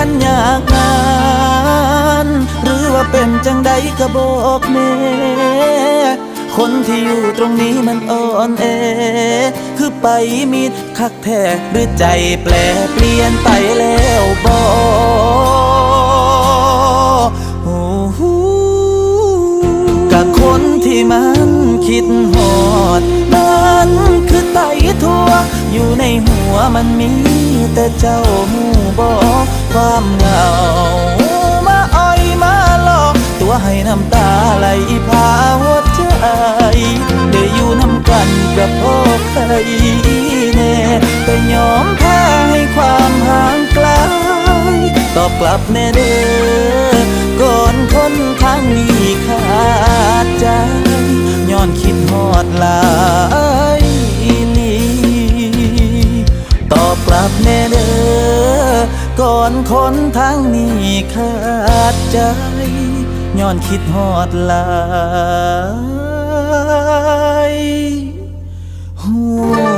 ขันอยากงานหรือว่าเป็นจังใดก็บอกแน่คนที่อยู่ตรงนี้มันอ่อนแอคือไปมิดคักแท้หรือใจแปลเปลี่ยนไปแล้วกับคนที่มันคิดหอดมันคือไตทั่วอยู่ในหัวมันมีแต่เจ้าหูบอกความเหงามาอ้อยมาหลอกตัวให้น้ำตาไหลพาหัวใจได้อยู่น้ำกันกับพ่อใครแน่แต่ยอมแพ้ให้ความห่างไกลตอบกลับแน่เด้อก่อนคนทางนี้ขาดใจย้อนคิดฮอดหลายลีตอบกลับแน่เด้อก่อนคนทางนี้ขาดใจย้อนคิดฮอดหลายหัว